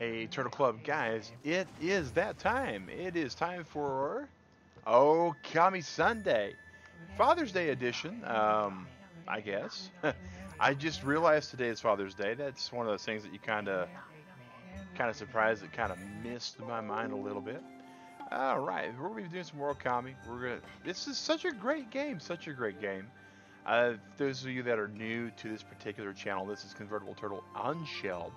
Hey, Turtle Club guys, it is that time. It is time for Okami Sunday, Father's Day edition. I guess. I just realized today is Father's Day. That's one of those things that you kind of surprised it kind of missed my mind a little bit. All right, we're gonna be doing some more Okami. We're gonna. This is such a great game, such a great game. Those of you that are new to this particular channel, this is Convertible Turtle Unshelled.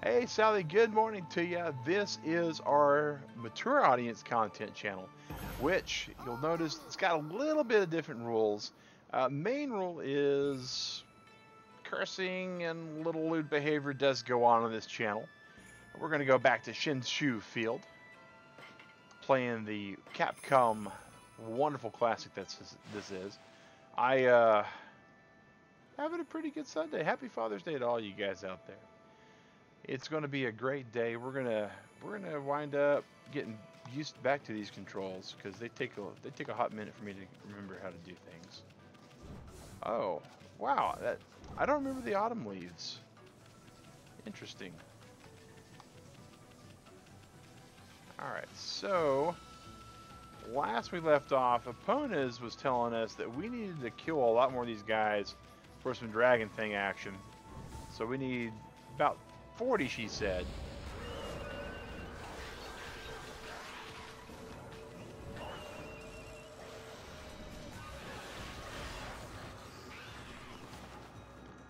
Hey Sally, good morning to you. This is our mature audience content channel, which you'll notice it's got a little bit of different rules. Main rule is cursing and little lewd behavior does go on this channel. We're going to go back to Shinshu Field, playing the Capcom wonderful classic that this is. Having a pretty good Sunday. Happy Father's Day to all you guys out there. It's going to be a great day. We're gonna wind up getting used back to these controls because they take a hot minute for me to remember how to do things. Oh, wow! I don't remember the autumn leaves. Interesting. All right, so last we left off, Eponas was telling us that we needed to kill a lot more of these guys for some Dragon Thing action. So we need about 40, she said.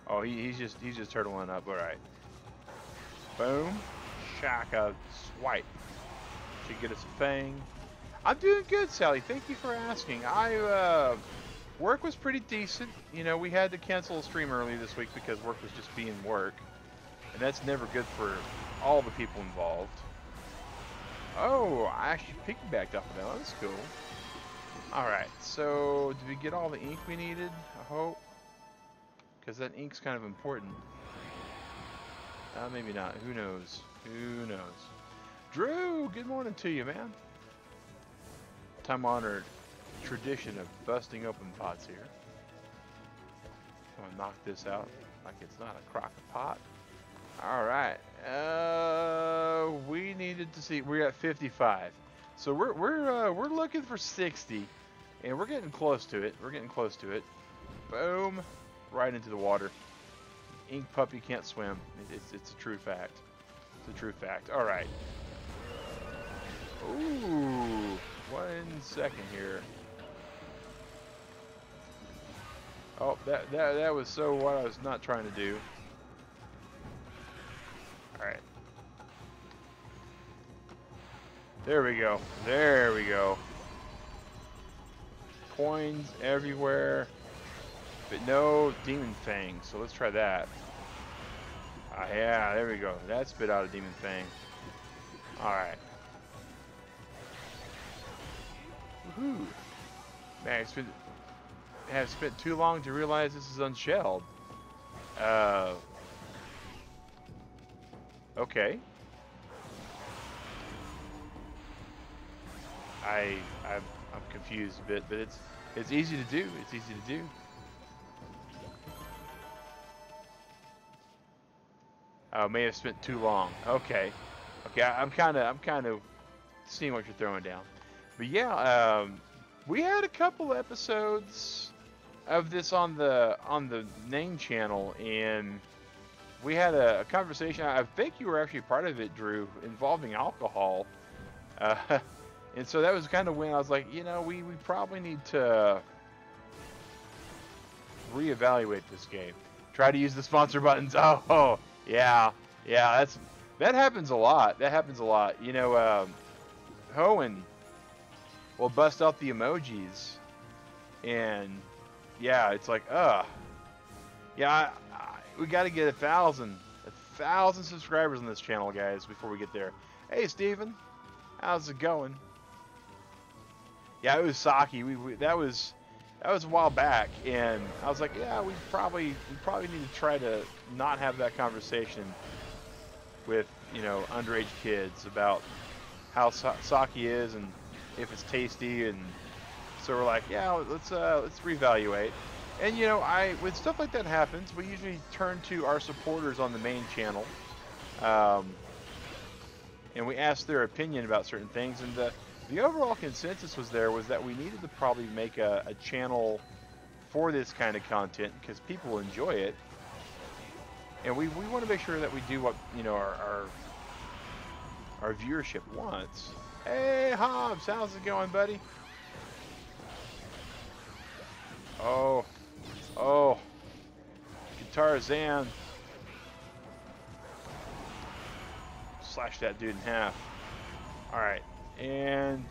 Oh, he's just turtling up. All right. Boom, shaka, swipe. Should get us a fang. I'm doing good, Sally. Thank you for asking. Work was pretty decent. You know, we had to cancel a stream early this week because work was just being work. And that's never good for all the people involved. Oh, I actually piggybacked off of that. That's cool. Alright, so did we get all the ink we needed? I hope. Because that ink's kind of important. Maybe not. Who knows? Who knows? Drew, good morning to you, man. Time-honored tradition of busting open pots here. I'm gonna knock this out like it's not a crock pot. All right. We needed to see. We're at 55, so we're looking for 60, and we're getting close to it. We're getting close to it. Boom, right into the water. Ink puppy can't swim. It's a true fact. It's a true fact. All right. Ooh, 1 second here. Oh, that was so what I was not trying to do. Alright. There we go. There we go. Coins everywhere. But no Demon Fang. So let's try that. Ah, yeah, there we go. That spit out a Demon Fang. Alright. Woohoo. Man, I have spent too long to realize this is unshelled. Okay. I'm confused a bit, but it's easy to do. It's easy to do. Oh, may have spent too long. Okay. Okay, I'm kind of seeing what you're throwing down. But yeah, we had a couple episodes of this on the main channel, and we had a conversation. I think you were actually part of it, Drew, involving alcohol. And so that was kind of when I was like, you know, we probably need to reevaluate this game. Try to use the sponsor buttons. Oh, yeah, that happens a lot. That happens a lot. You know, Hoenn will bust out the emojis, and yeah, it's like, yeah, we got to get 1,000 subscribers on this channel, guys, before we get there. Hey, Steven, how's it going? Yeah, it was Saki. That was a while back, and I was like, yeah, we probably need to try to not have that conversation with, you know, underage kids about how Saki is and if it's tasty, and so we're like, yeah, let's reevaluate. And you know, when stuff like that happens, we usually turn to our supporters on the main channel and we asked their opinion about certain things, and the overall consensus was that we needed to probably make a channel for this kind of content because people enjoy it, and we want to make sure that we do what our viewership wants. Hey Hobbs, how's it going, buddy? Oh, Tarzan. Slash that dude in half. Alright, and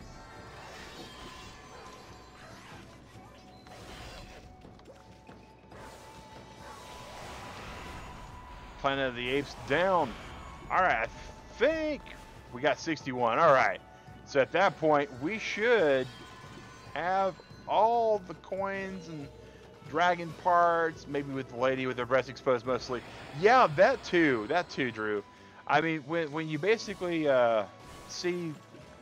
Planet of the Apes down. Alright, I think we got 61. Alright, so at that point we should have all the coins and dragon parts, maybe with the lady with her breast exposed mostly. Yeah, that too, Drew. I mean, when you basically see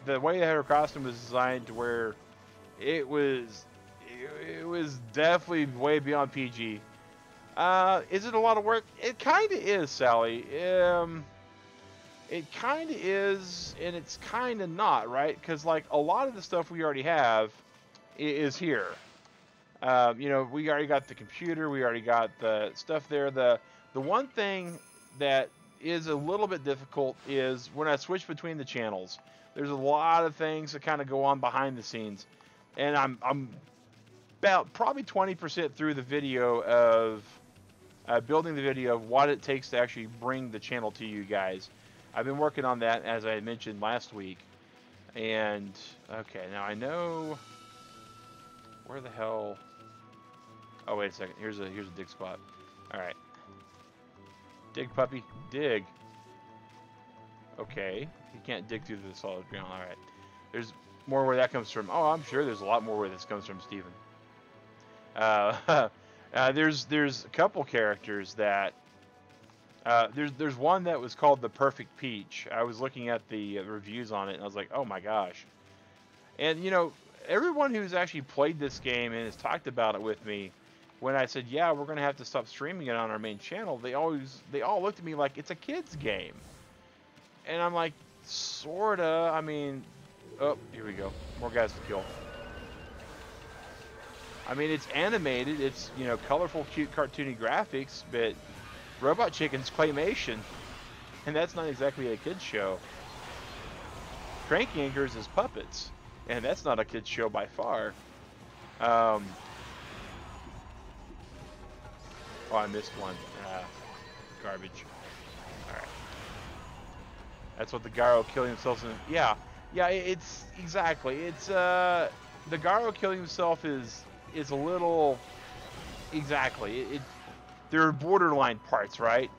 the way that her costume was designed to where it was definitely way beyond PG. Is it a lot of work? It kind of is, Sally. It kind of is, and it's kind of not, right? Because like a lot of the stuff we already have is here. You know, we already got the computer, we already got the stuff there. The one thing that is a little bit difficult is when I switch between the channels. There's a lot of things that kind of go on behind the scenes, and I'm about probably 20% through the video of building the video of what it takes to actually bring the channel to you guys. I've been working on that, as I mentioned last week. And okay, now I know where the hell. Oh wait a second. Here's a dig spot. All right. Dig, puppy, dig. Okay, you can't dig through the solid ground. All right. There's more where that comes from. Oh, I'm sure there's a lot more where this comes from, Steven. There's a couple characters that there's one that was called the Perfect Peach. I was looking at the reviews on it, and I was like, oh my gosh. And you know, everyone who's actually played this game and has talked about it with me, when I said, yeah, we're gonna have to stop streaming it on our main channel, they all looked at me like it's a kid's game. And I'm like, sorta. I mean, oh, here we go. More guys to kill. I mean, it's animated, it's, you know, colorful, cute, cartoony graphics, but Robot Chicken's claymation, and that's not exactly a kid's show. Crank Yankers is puppets, and that's not a kid's show by far. Oh, I missed one. Garbage. Alright. That's what the Garo killing themselves in. Yeah, it's exactly. It's the Garo killing himself is a little exactly. There are borderline parts, right?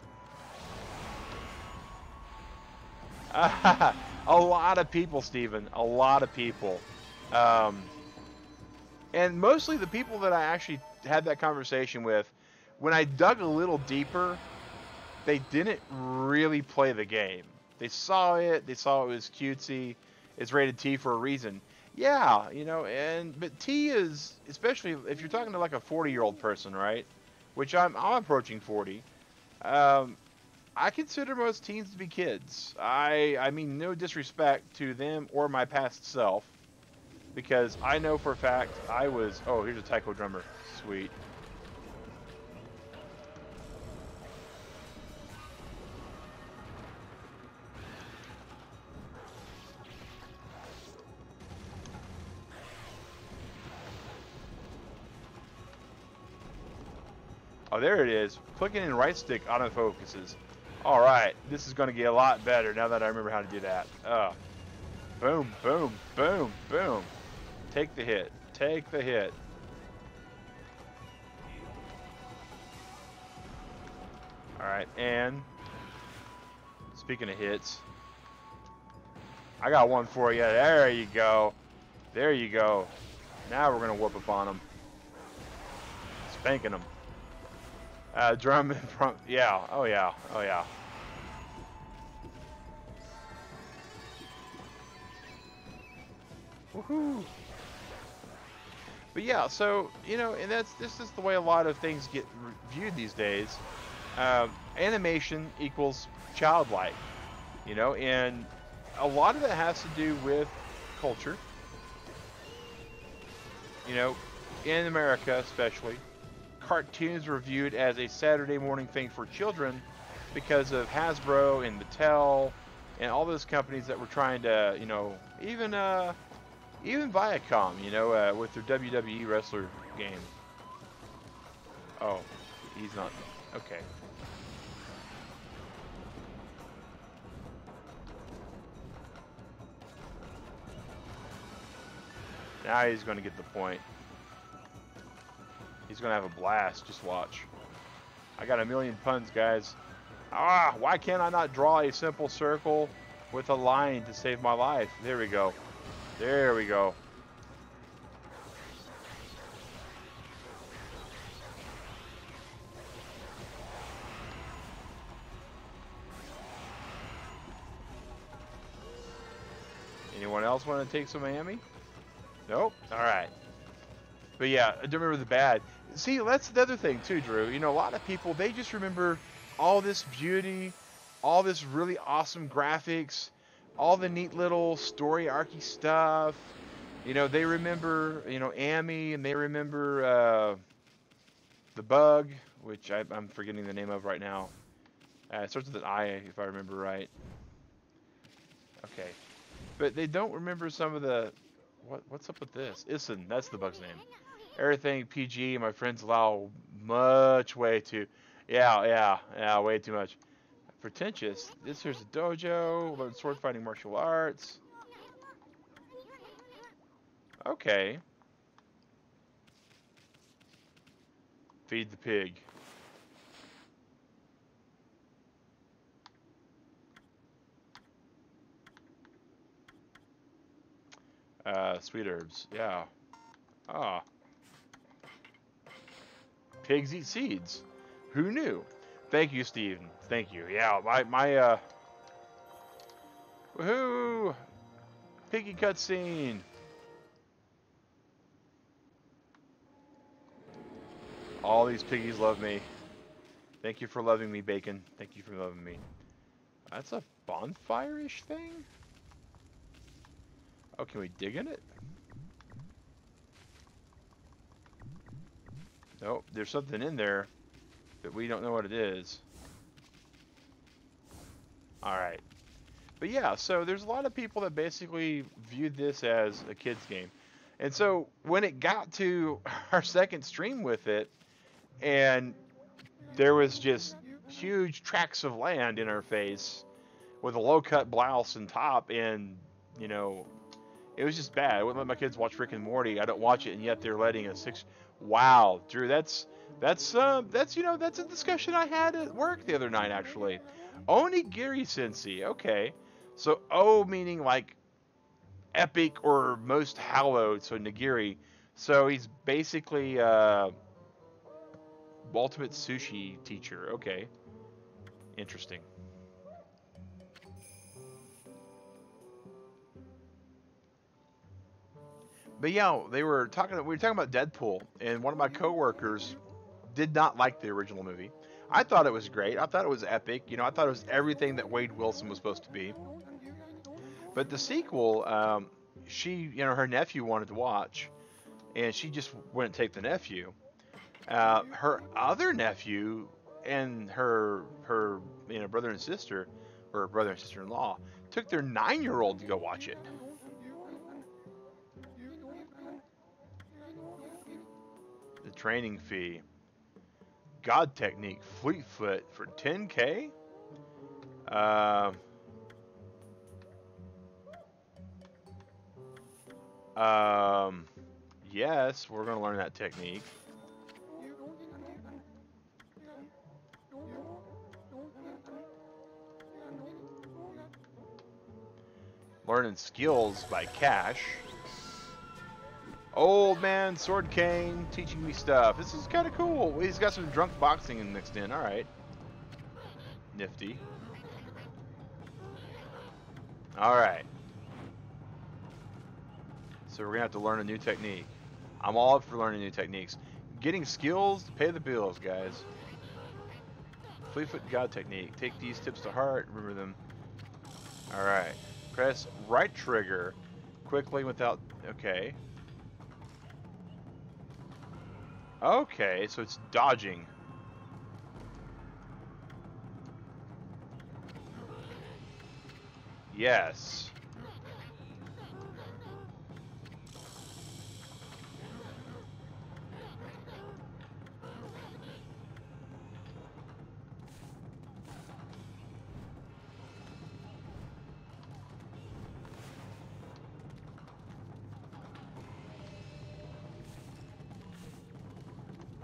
A lot of people, Steven. A lot of people. And mostly the people that I actually had that conversation with, when I dug a little deeper, they didn't really play the game. They saw it was cutesy, it's rated T for a reason. Yeah, you know, but T is, especially if you're talking to like a 40-year-old person, right? Which I'm approaching 40. I consider most teens to be kids. I mean, no disrespect to them or my past self, because I know for a fact I was. Oh, here's a taiko drummer. Sweet. Oh, there it is. Clicking in right stick autofocuses. Alright, this is going to get a lot better now that I remember how to do that. Boom, boom, boom, boom. Take the hit. Take the hit. Alright, and speaking of hits, I got one for you. There you go. There you go. Now we're going to whoop up on them. Spanking them. Drum in front. Yeah. Oh, yeah. Oh, yeah. Woohoo. But yeah, so, you know, and this is the way a lot of things get viewed these days. Animation equals childlike, you know, and a lot of it has to do with culture. You know, in America especially, cartoons were viewed as a Saturday morning thing for children because of Hasbro and Mattel and all those companies that were trying to, you know, even Viacom, you know, with their WWE wrestler game. Oh, he's not. Okay. Now he's going to get the point. He's going to have a blast. Just watch. I got a million puns, guys. Ah, why can't I not draw a simple circle with a line to save my life? There we go. There we go. Anyone else want to take some Miami? Nope. All right. But yeah, I don't remember the bad. See, that's the other thing too, Drew. You know, a lot of people, they just remember all this beauty, all this really awesome graphics, all the neat little story archy stuff. You know, they remember, you know, Amy, and they remember the bug, which I'm forgetting the name of right now. It starts with an I, if I remember right. Okay. But they don't remember some of the... What's up with this? Issen, that's the bug's name. Everything PG, my friends allow much way too... Yeah, way too much. Pretentious. This here's a dojo, learn sword fighting martial arts. Okay. Feed the pig. Sweet herbs. Yeah. Ah. Pigs eat seeds. Who knew? Thank you, Steven. Thank you. Yeah, woohoo! Piggy cutscene. All these piggies love me. Thank you for loving me, Bacon. Thank you for loving me. That's a bonfire-ish thing? Oh, can we dig in it? Nope, there's something in there, but we don't know what it is. Alright. But yeah, so there's a lot of people that basically viewed this as a kid's game. And so when it got to our second stream with it, and there was just huge tracts of land in our face with a low-cut blouse and top, and, you know, it was just bad. I wouldn't let my kids watch Rick and Morty. I don't watch it, and yet they're letting a six... Wow, Drew, that's you know, that's a discussion I had at work the other night, actually. Onigiri Sensei, okay. So O meaning like epic or most hallowed, so nigiri. So he's basically ultimate sushi teacher. Okay, interesting. But yeah, we were talking about Deadpool, and one of my coworkers did not like the original movie. I thought it was great. I thought it was epic. You know, I thought it was everything that Wade Wilson was supposed to be. But the sequel, her nephew wanted to watch, and she just wouldn't take the nephew. Her other nephew and her brother and sister, or brother and sister-in-law, took their 9-year-old to go watch it. The training fee. God Technique Fleetfoot for 10K? Yes, we're going to learn that technique. Learning skills by Cash. Old man Sword Cane teaching me stuff. This is kind of cool. He's got some drunk boxing mixed in. All right. Nifty. All right. So we're going to have to learn a new technique. I'm all up for learning new techniques. Getting skills to pay the bills, guys. Fleetfoot God Technique. Take these tips to heart. Remember them. All right. Press right trigger quickly without... Okay. Okay, so it's dodging. Yes.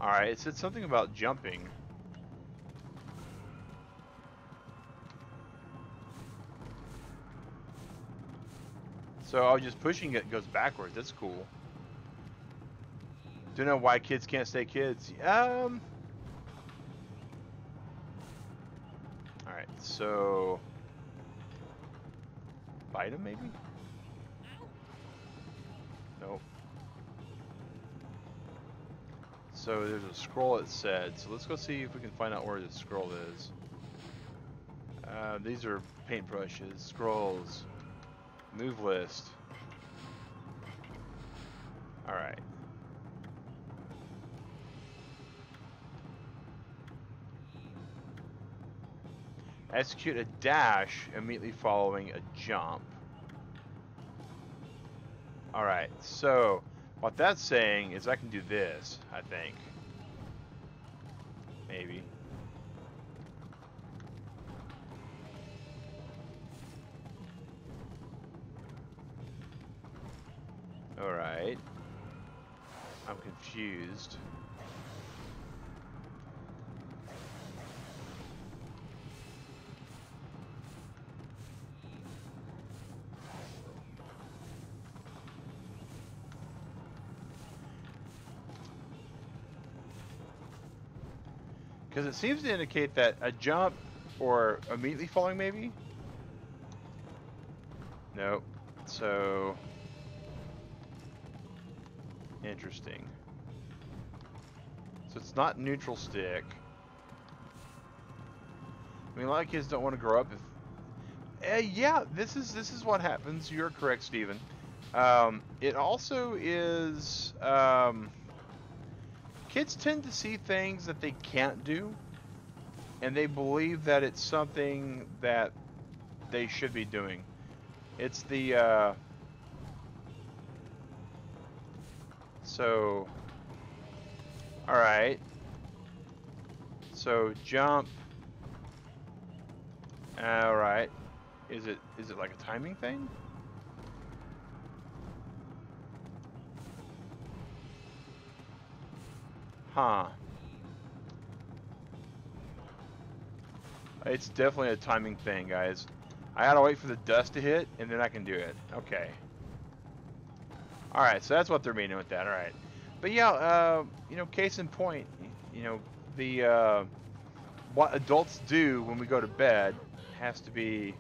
Alright, it said something about jumping. So I was just pushing it goes backwards. That's cool. Don't know why kids can't stay kids. Alright, so... Bite him, maybe? Nope. So there's a scroll, it said. So let's go see if we can find out where the scroll is. These are paintbrushes, scrolls, move list. Alright. Execute a dash immediately following a jump. Alright, so what that's saying is I can do this, I think. Maybe. Alright. I'm confused. Because it seems to indicate that a jump or immediately falling, maybe? Nope. So... Interesting. So it's not neutral stick. I mean, a lot of kids don't want to grow up if... yeah, this is what happens. You're correct, Steven. It also is... kids tend to see things that they can't do, and they believe that it's something that they should be doing. It's the, so, alright. So, jump. Alright. Is it like a timing thing? Huh. It's definitely a timing thing, guys. I gotta wait for the dust to hit, and then I can do it. Okay. Alright, so that's what they're meaning with that. Alright. But yeah, you know, case in point, you know, the, what adults do when we go to bed has to be...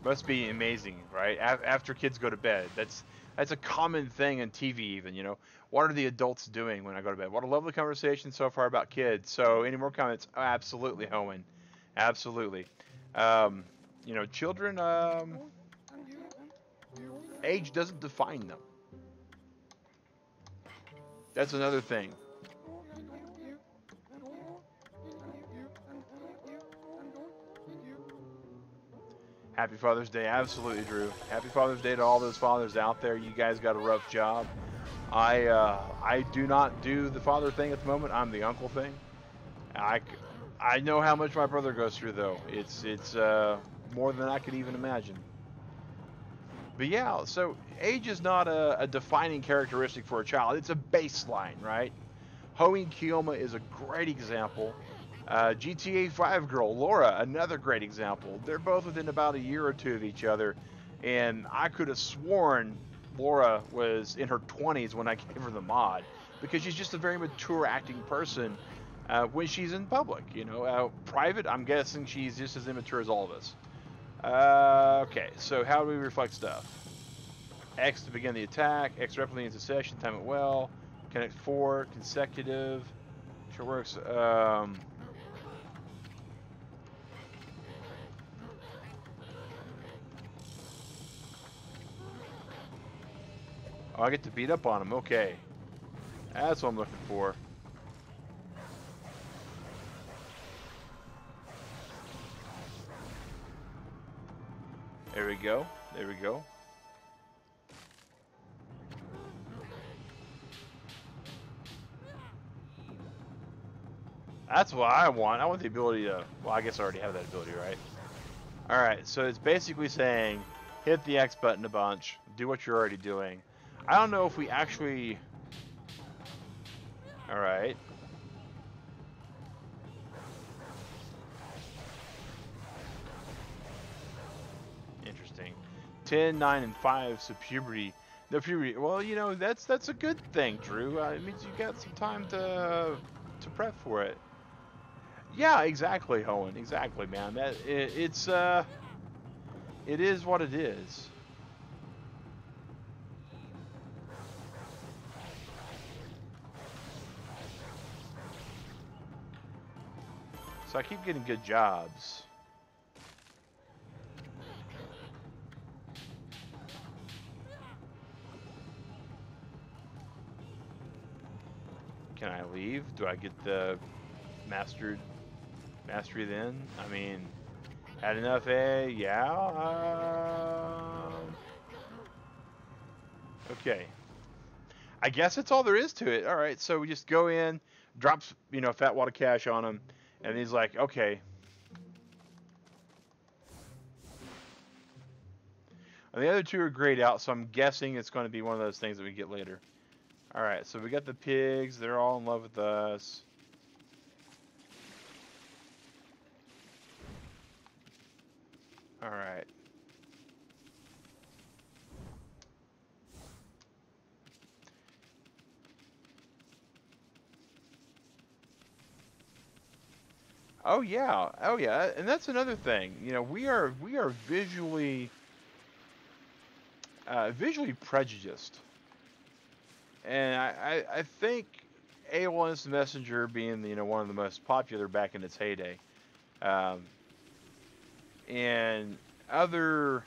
Must be amazing, right? After kids go to bed. That's a common thing on TV even, you know. What are the adults doing when I go to bed? What a lovely conversation so far about kids. So any more comments? Oh, absolutely, Hoenn. Absolutely. You know, children, age doesn't define them. That's another thing. Happy Father's Day. Absolutely, Drew. Happy Father's Day to all those fathers out there. You guys got a rough job. I do not do the father thing at the moment. I'm the uncle thing. I know how much my brother goes through, though. It's more than I could even imagine. But yeah, so age is not a defining characteristic for a child. It's a baseline, right? Hoenn Kiyoma is a great example. GTA 5 girl, Laura, another great example. They're both within about a year or two of each other. And I could have sworn Laura was in her 20s when I gave her the mod. Because she's just a very mature acting person when she's in public. You know, private, I'm guessing she's just as immature as all of us. Okay, so how do we reflect stuff? X to begin the attack, X rapidly into session, time it well, connect 4, consecutive, sure works. Oh, I get to beat up on him. Okay. That's what I'm looking for. There we go. There we go. That's what I want. I want the ability to... Well, I guess I already have that ability, right? Alright, so it's basically saying, hit the X button a bunch, do what you're already doing. I don't know if we actually... Alright. Interesting. 10, 9, and 5, so puberty. No puberty. Well, you know, that's a good thing, Drew. It means you got some time to prep for it. Yeah, exactly, Owen. Exactly, man. It is what it is. So I keep getting good jobs. Can I leave? Do I get the mastery then? I mean, had enough, eh? Yeah. Okay. I guess that's all there is to it. All right, so we just go in, drops, you know, fat wad of cash on him, and he's like, okay. And the other two are grayed out, so I'm guessing it's going to be one of those things that we get later. All right, so we got the pigs. They're all in love with us. All right. Oh yeah, oh yeah, and that's another thing. You know, we are visually prejudiced, and I think AOL Instant Messenger being, you know, one of the most popular back in its heyday, um, and other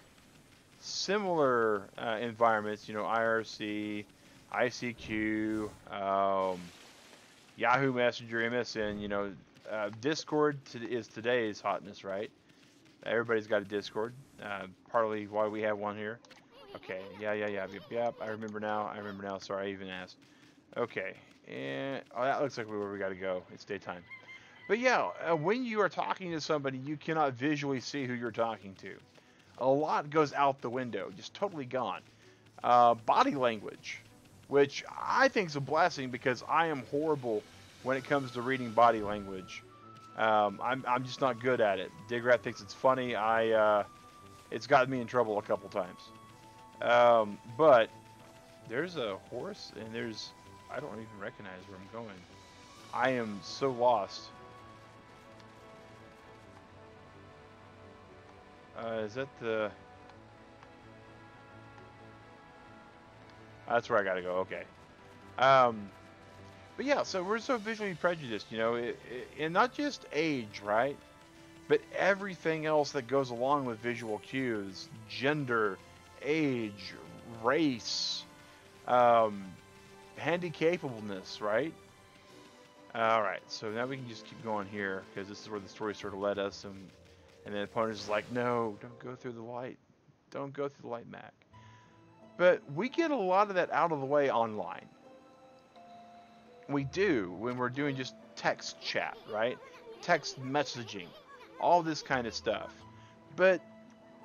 similar environments, you know, IRC, ICQ, Yahoo Messenger, MSN, you know, Discord is today's hotness, right? Everybody's got a Discord. Partly why we have one here. Okay, yep. I remember now. Sorry, I even asked. Okay, and oh, that looks like where we got to go. It's daytime. But yeah, when you are talking to somebody, you cannot visually see who you're talking to. A lot goes out the window, just totally gone. Body language, which I think is a blessing because I am horrible when it comes to reading body language. I'm just not good at it. Digrat thinks it's funny. It's gotten me in trouble a couple times. But there's a horse, and I don't even recognize where I'm going. I am so lost. Is that the... That's where I gotta go, okay. But yeah, so we're so visually prejudiced, you know, and not just age, right? But everything else that goes along with visual cues, gender, age, race, handy-capableness, right? Alright, so now we can just keep going here, because this is where the story sort of led us, and then the opponent is like, no, don't go through the light. Don't go through the light, Mac. But we get a lot of that out of the way online. We do when we're doing just text chat, right? Text messaging, all this kind of stuff. But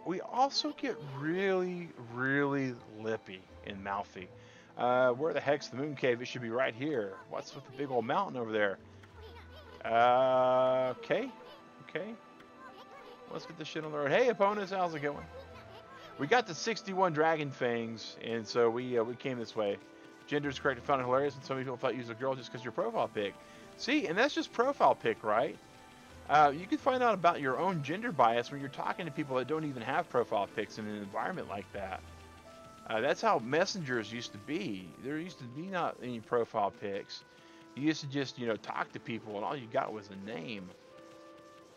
we also get really, really lippy and mouthy. Where the heck's the moon cave? It should be right here. What's with the big old mountain over there? Okay. Let's get this shit on the road. Hey, opponents, how's it going? We got the 61 dragon fangs, and so we came this way. Gender's correct and found it hilarious, and some people thought you was a girl just because your profile pic. See, and that's just profile pic, right? You can find out about your own gender bias when you're talking to people that don't even have profile pics in an environment like that. That's how messengers used to be. There used to be not any profile pics. You used to just, you know, talk to people, and all you got was a name.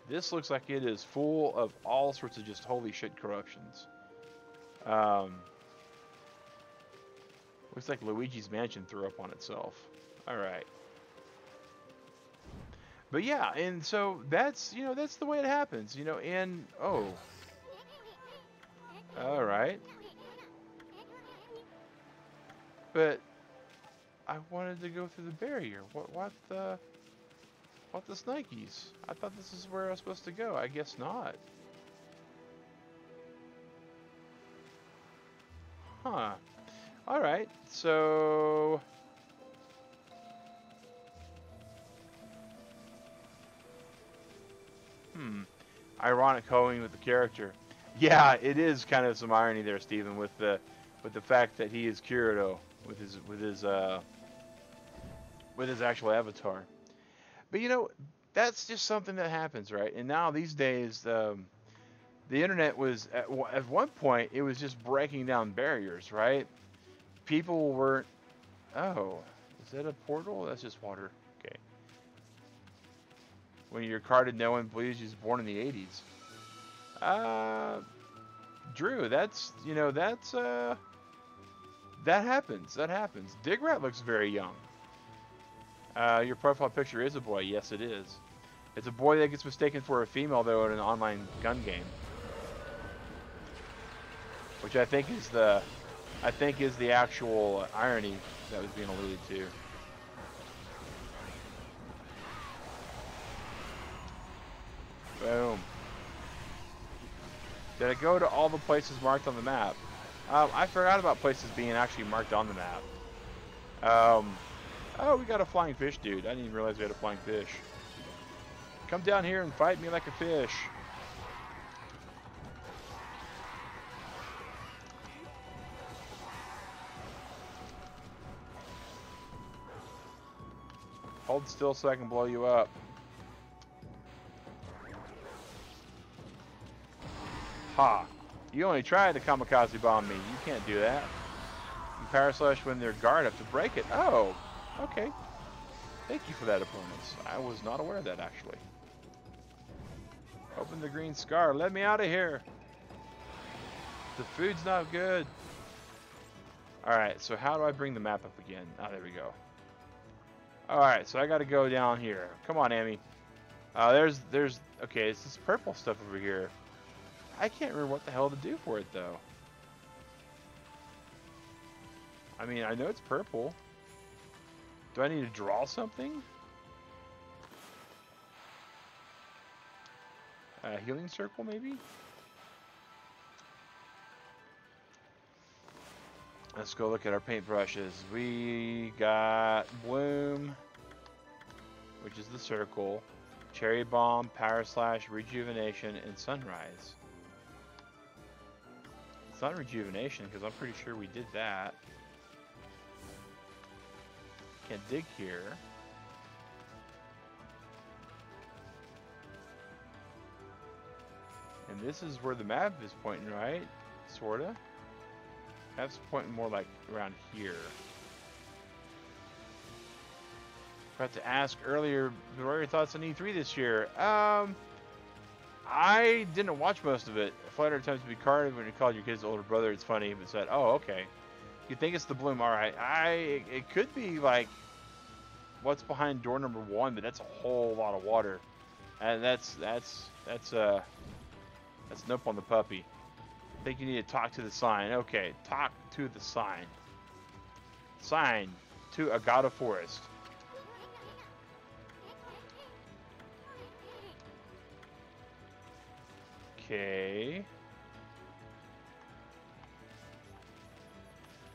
This looks like it is full of all sorts of just holy shit corruptions. Looks like Luigi's Mansion threw up on itself. Alright. But yeah, and so that's, you know, that's the way it happens, you know, and, oh. Alright. But I wanted to go through the barrier. What the Snikes? I thought this is where I was supposed to go. I guess not. Huh. Alright, so... Ironic hoeing with the character. Yeah, it is kind of some irony there, Stephen, with the fact that he is Kirito with his actual avatar. But you know, that's just something that happens, right? And now these days, the internet was at one point it was just breaking down barriers, right? People weren't. Oh, is that a portal? That's just water. Okay. When you're carded, no one believes you was born in the 80s. Drew, that's, you know, that's, that happens. That happens. Digrat looks very young. Your profile picture is a boy. Yes, it is. It's a boy that gets mistaken for a female, though, in an online gun game. Which I think is the actual irony that was being alluded to. Boom. Did I go to all the places marked on the map? I forgot about places being actually marked on the map. Oh, we got a flying fish, dude. I didn't even realize we had a flying fish. Come down here and fight me like a fish. Hold still so I can blow you up. Ha! You only tried to kamikaze bomb me. You can't do that. You power slash when they're guard up to break it. Oh, okay. Thank you for that, opponents. I was not aware of that, actually. Open the green scar. Let me out of here. The food's not good. Alright, so how do I bring the map up again? Oh, there we go. Alright, so I gotta go down here. Come on, Amy. Okay, it's this purple stuff over here. I can't remember what the hell to do for it, though. I mean, I know it's purple. Do I need to draw something? A healing circle, maybe? Let's go look at our paintbrushes. We got Bloom, which is the circle, Cherry Bomb, Power Slash, Rejuvenation, and Sunrise. It's not Rejuvenation, because I'm pretty sure we did that. Can't dig here. And this is where the map is pointing, right? Sorta. Map's pointing more like around here. Forgot to ask earlier, what are your thoughts on E3 this year? I didn't watch most of it. Flight attempts to be carded when you called your kid's older brother. It's funny, but said, "Oh, okay." You think it's the Bloom? All right. It could be like what's behind door number 1, but that's a whole lot of water, and that's nope on the puppy. I think you need to talk to the sign. Okay, talk to the sign. Sign to Agata Forest. Okay.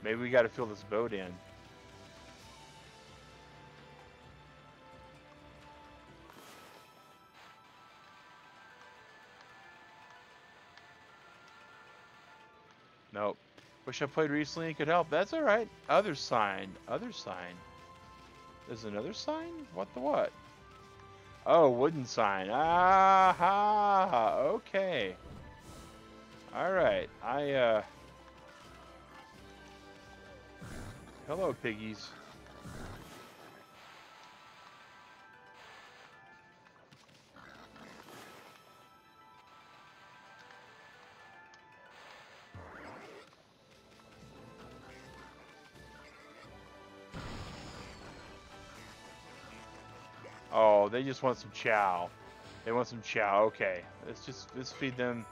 Maybe we got to fill this boat in. Nope. Wish I played recently and could help. That's alright. Other sign. Other sign. There's another sign? What the what? Oh, wooden sign. Aha! Okay. Alright. Hello, piggies. Oh, they just want some chow. They want some chow. Okay, let's feed them.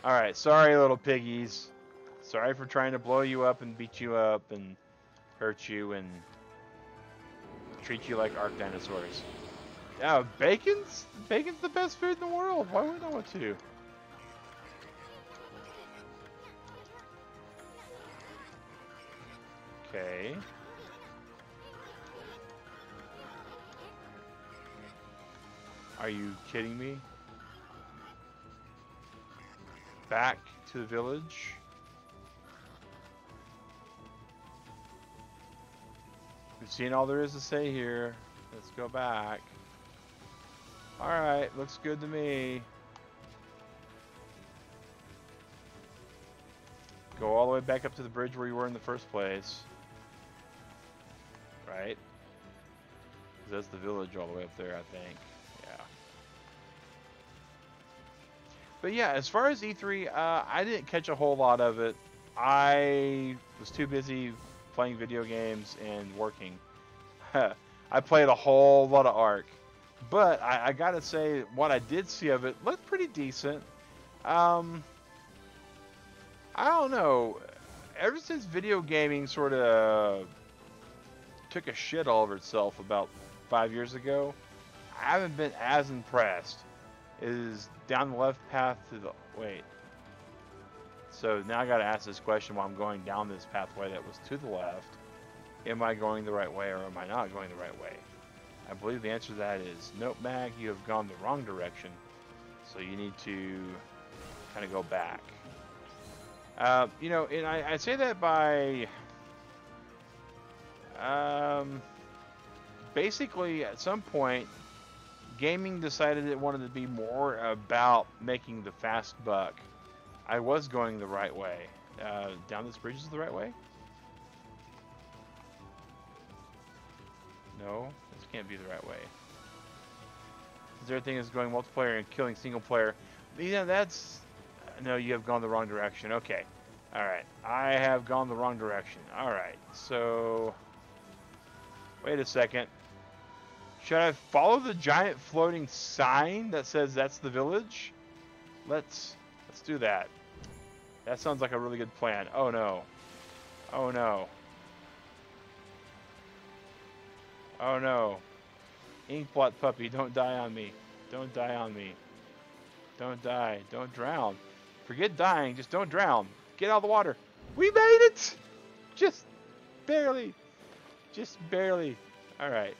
All right, sorry, little piggies. Sorry for trying to blow you up and beat you up and hurt you and treat you like arc dinosaurs. Yeah, bacon's the best food in the world. Why would I want to? Okay. Are you kidding me? Back to the village? We've seen all there is to say here. Let's go back. Alright, looks good to me. Go all the way back up to the bridge where you were in the first place. Right? That's the village all the way up there, I think. Yeah. But yeah, as far as E3, I didn't catch a whole lot of it. I was too busy playing video games and working. I played a whole lot of Ark. But I gotta say, what I did see of it looked pretty decent. I don't know. Ever since video gaming sort of took a shit all over itself about 5 years ago, I haven't been as impressed. Is down the left path to the... Wait. So now I gotta ask this question while I'm going down this pathway that was to the left. Am I going the right way or am I not going the right way? I believe the answer to that is, nope, Mag, you have gone the wrong direction. So you need to kind of go back. You know, and I say that by... basically, at some point, gaming decided it wanted to be more about making the fast buck. I was going the right way. Down this bridge is the right way? No, this can't be the right way. Because everything is going multiplayer and killing single player. Yeah, that's... No, you have gone the wrong direction. Okay. Alright. I have gone the wrong direction. Alright. So... Wait a second. Should I follow the giant floating sign that says that's the village? Let's do that. That sounds like a really good plan. Oh no. Oh no. Oh no. Inkblot puppy, don't die on me. Don't die on me. Don't die. Don't drown. Forget dying, just don't drown. Get out of the water. We made it! Just barely. Just barely. Alright.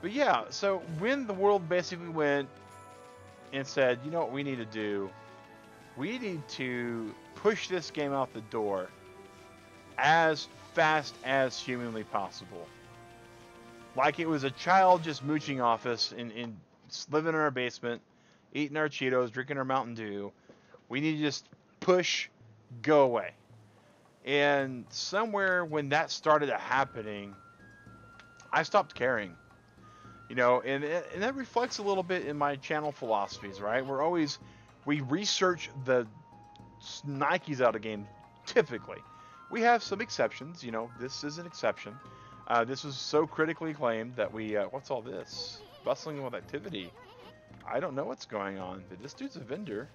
But yeah, so when the world basically went and said, you know what we need to do? We need to push this game out the door as fast as humanly possible. Like it was a child just mooching off us in living in our basement, eating our Cheetos, drinking our Mountain Dew. We need to just push, go away. And somewhere when that started happening, I stopped caring. You know, and that reflects a little bit in my channel philosophies, right? We research the Nikes out of game, typically. We have some exceptions, you know, this is an exception. This was so critically acclaimed that we, what's all this? Bustling with activity. I don't know what's going on, but this dude's a vendor.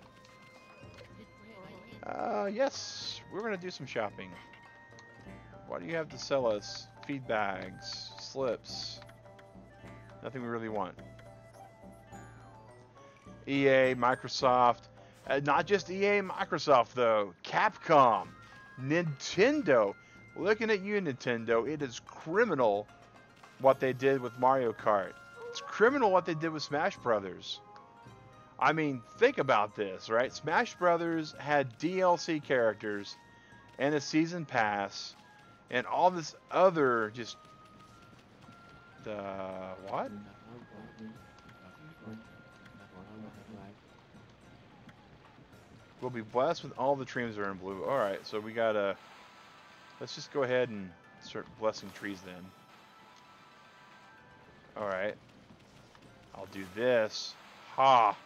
Yes, we're gonna do some shopping. What do you have to sell us? Feed bags, slips. Nothing we really want. EA, Microsoft. Not just EA and Microsoft, though. Capcom. Nintendo. Looking at you, Nintendo. It is criminal what they did with Mario Kart. It's criminal what they did with Smash Brothers. I mean, think about this, right? Smash Brothers had DLC characters and a season pass and all this other just... what? We'll be blessed with all the trees are in blue. Alright, so we gotta... Let's just go ahead and start blessing trees then. Alright. I'll do this. Ha!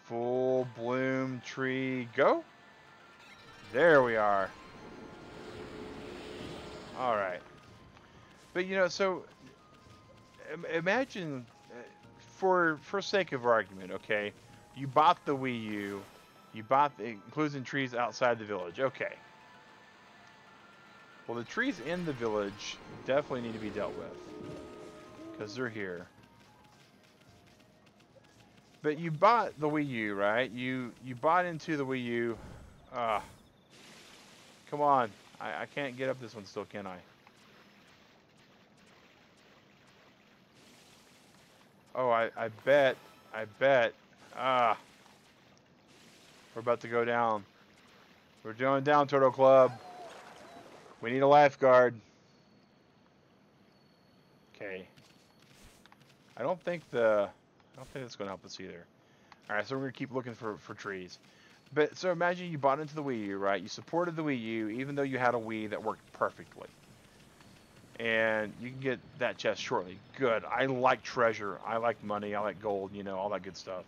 Full bloom tree, go! There we are. All right. But you know, so imagine, for sake of argument, okay, you bought the Wii U, you bought the includes in trees outside the village. Okay. Well, the trees in the village definitely need to be dealt with because they're here. But you bought the Wii U, right? You bought into the Wii U. Come on. I can't get up this one still, can I? Oh, I bet. I bet. We're about to go down. We're going down, Turtle Club. We need a lifeguard. Okay. I don't think that's going to help us either. All right, so we're going to keep looking for trees. But so imagine you bought into the Wii U, right? You supported the Wii U even though you had a Wii that worked perfectly. And you can get that chest shortly. Good. I like treasure. I like money. I like gold, you know, all that good stuff.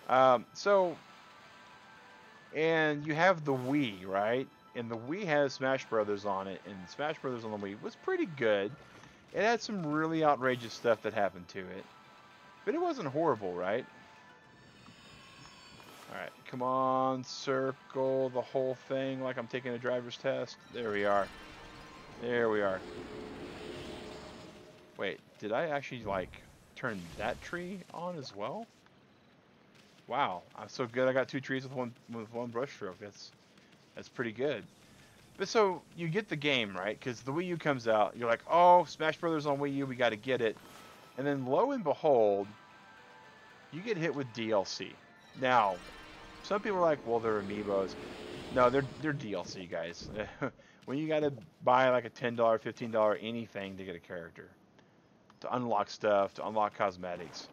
And you have the Wii, right? And the Wii has Smash Brothers on it, and Smash Brothers on the Wii was pretty good. It had some really outrageous stuff that happened to it. But it wasn't horrible, right? Alright, come on, circle the whole thing like I'm taking a driver's test. There we are. There we are. Wait, did I actually, like, turn that tree on as well? Wow, I'm so good I got 2 trees with one brush stroke. That's pretty good. But so, you get the game, right? Because the Wii U comes out. You're like, oh, Smash Brothers on Wii U, we got to get it. And then, lo and behold, you get hit with DLC. Now, some people are like, well, they're amiibos. No, they're DLC, guys. When you got to buy like a $10, $15 anything to get a character. To unlock stuff, to unlock cosmetics.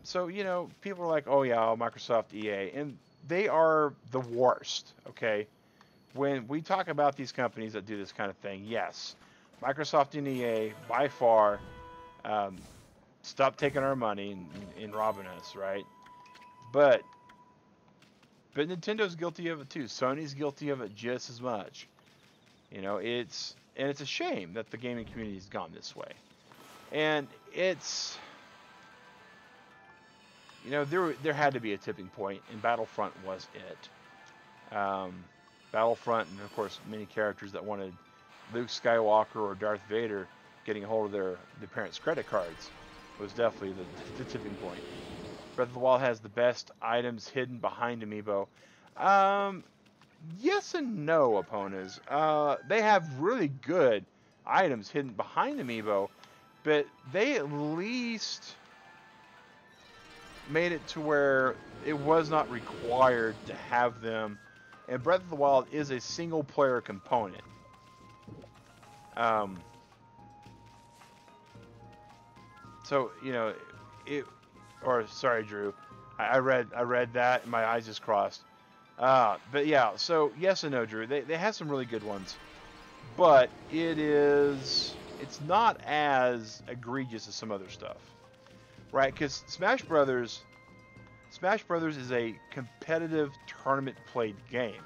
So, you know, people are like, oh, yeah, Microsoft, EA. And they are the worst, okay? When we talk about these companies that do this kind of thing, yes, Microsoft and EA, by far, stop taking our money and robbing us, right? But Nintendo's guilty of it too. Sony's guilty of it just as much. You know, it's a shame that the gaming community has gone this way. And it's, you know, there had to be a tipping point, and Battlefront was it. Battlefront, and of course many characters that wanted Luke Skywalker or Darth Vader getting a hold of their parents' credit cards was definitely the tipping point. Breath of the Wild has the best items hidden behind Amiibo. Yes and no, opponents. They have really good items hidden behind Amiibo, but they at least made it to where it was not required to have them. And Breath of the Wild is a single-player component. So, you know, sorry, Drew. I read that and my eyes just crossed. But yeah, so yes and no, Drew. They have some really good ones. But it's not as egregious as some other stuff. Right? Because Smash Brothers is a competitive tournament played game.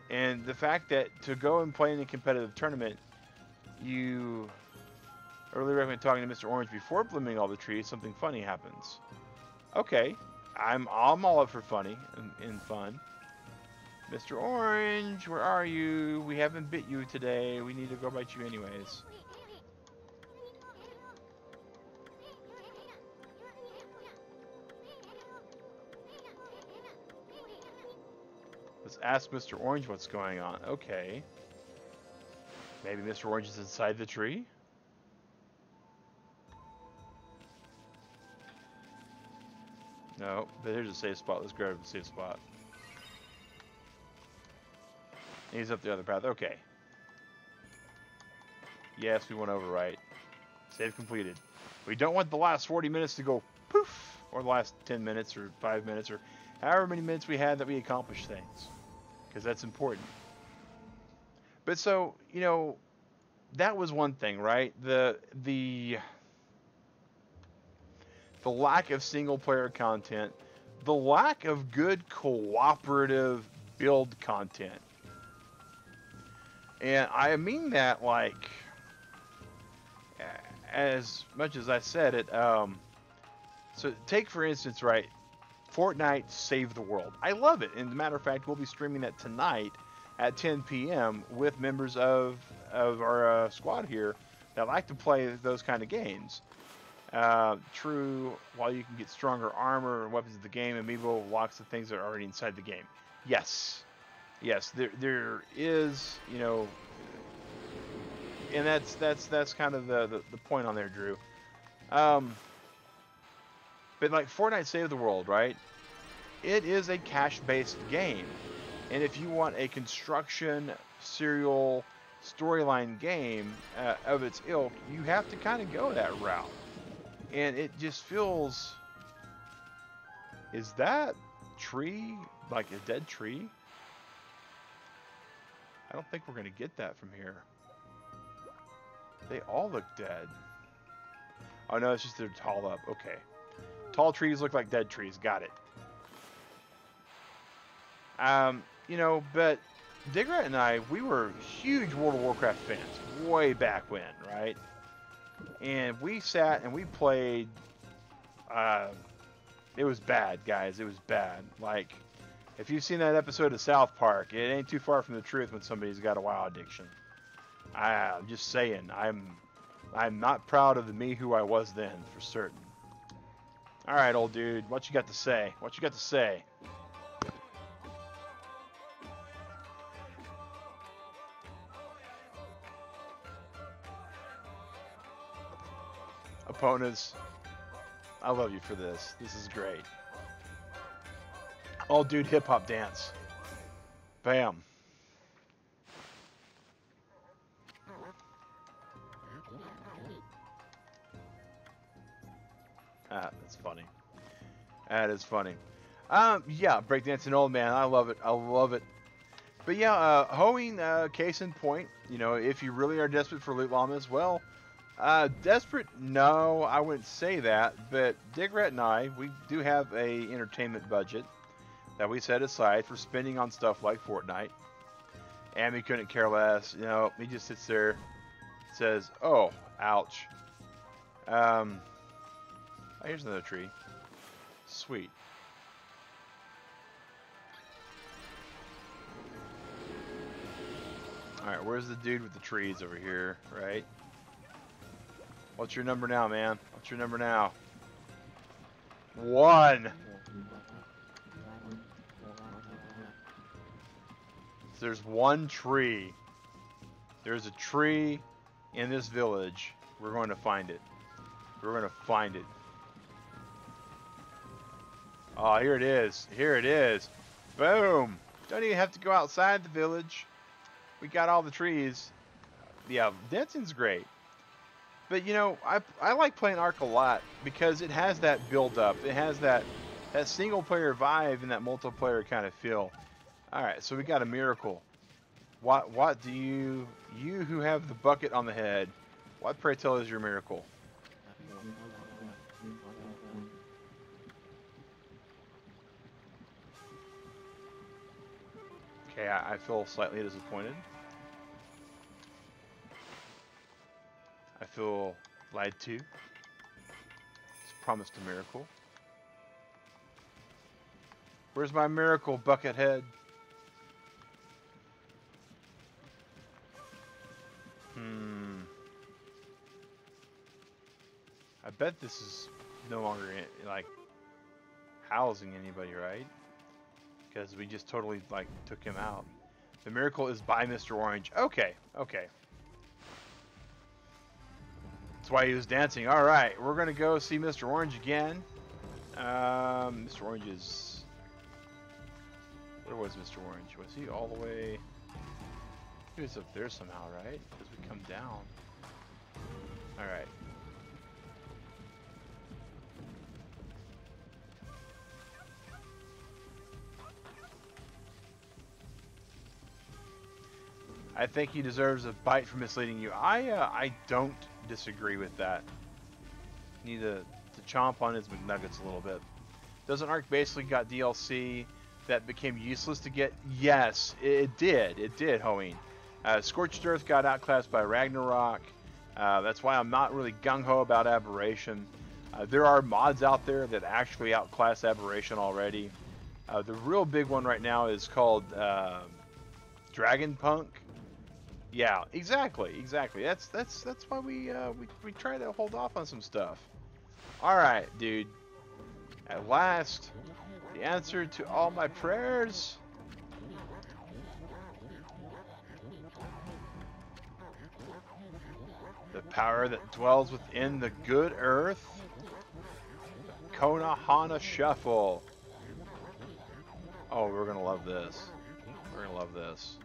And the fact that to go and play in a competitive tournament, I really recommend talking to Mr. Orange before implementing all the trees. Something funny happens. Okay, I'm all up for funny and fun. Mr. Orange, where are you? We haven't bit you today. We need to go bite you anyways. Let's ask Mr. Orange what's going on. Okay. Maybe Mr. Orange is inside the tree? No, but there's a safe spot. Let's grab a safe spot. He's up the other path. Okay. Yes, we went over right. Save completed. We don't want the last 40 minutes to go poof, or the last 10 minutes or 5 minutes or however many minutes we had that we accomplished things, because that's important. But so, you know, that was one thing, right? The lack of single player content, the lack of good cooperative build content. And I mean that like as much as I said it. So take for instance, right, Fortnite Save the World. I love it. And as a matter of fact, we'll be streaming that tonight at 10 p.m. with members of our squad here that like to play those kind of games. True, while you can get stronger armor and weapons of the game, amiibo locks the things that are already inside the game. Yes. Yes, there is, you know, and that's kind of the point on there, Drew. But like Fortnite Save the World, right? It is a cash-based game. And if you want a construction, serial, storyline game of its ilk, you have to kind of go that route. And it just feels... Is that tree like a dead tree? I don't think we're going to get that from here. They all look dead. Oh no, it's just they're tall up. Okay. Tall trees look like dead trees. Got it. You know, but Digrat and I, we were huge World of Warcraft fans way back when, right? And we sat and we played. It was bad, guys. It was bad. Like, if you've seen that episode of South Park, it ain't too far from the truth when somebody's got a WoW addiction. I'm just saying, I'm not proud of the me who I was then, for certain. All right, old dude, what you got to say? What you got to say? Opponents, I love you for this. This is great. Old dude hip hop dance. Bam. That's funny. That is funny. Yeah, breakdancing old man. I love it. I love it. But yeah, hoeing, case in point, you know, if you really are desperate for loot llamas, well, desperate, no, I wouldn't say that. But Digrat and I, we do have a entertainment budget that we set aside for spending on stuff like Fortnite. And we couldn't care less. You know, he just sits there, says, oh, ouch. Oh, here's another tree. Sweet. Alright, where's the dude with the trees over here, right? What's your number now, man? What's your number now? 1! So there's one tree. There's a tree in this village. We're going to find it. We're going to find it. Oh, here it is. Here it is. Boom. Don't even have to go outside the village. We got all the trees. Yeah, dancing's great. But, you know, I like playing Ark a lot because it has that build-up. It has that single-player vibe and that multiplayer kind of feel. All right, so we got a miracle. What do you who have the bucket on the head, what, pray tell, is your miracle? Okay, I feel slightly disappointed. I feel lied to. It's promised a miracle. Where's my miracle, Buckethead? I bet this is no longer, like, housing anybody, right? Because we just totally, like, took him out. The miracle is by Mr. Orange. Okay, okay. That's why he was dancing. Alright, we're going to go see Mr. Orange again. Mr. Orange is... Where was Mr. Orange? Was he all the way... He was up there somehow, right? Because we come down. Alright. I think he deserves a bite for misleading you. I don't disagree with that. Need to chomp on his McNuggets a little bit. Doesn't Ark basically got DLC that became useless to get? Yes, it did. It did, Hoeing. Scorched Earth got outclassed by Ragnarok. That's why I'm not really gung-ho about Aberration. There are mods out there that actually outclass Aberration already. The real big one right now is called Dragon Punk. Yeah, exactly. That's why we try to hold off on some stuff. All right, dude. At last, the answer to all my prayers. The power that dwells within the good earth. The Konohana Shuffle. Oh, we're gonna love this. We're gonna love this.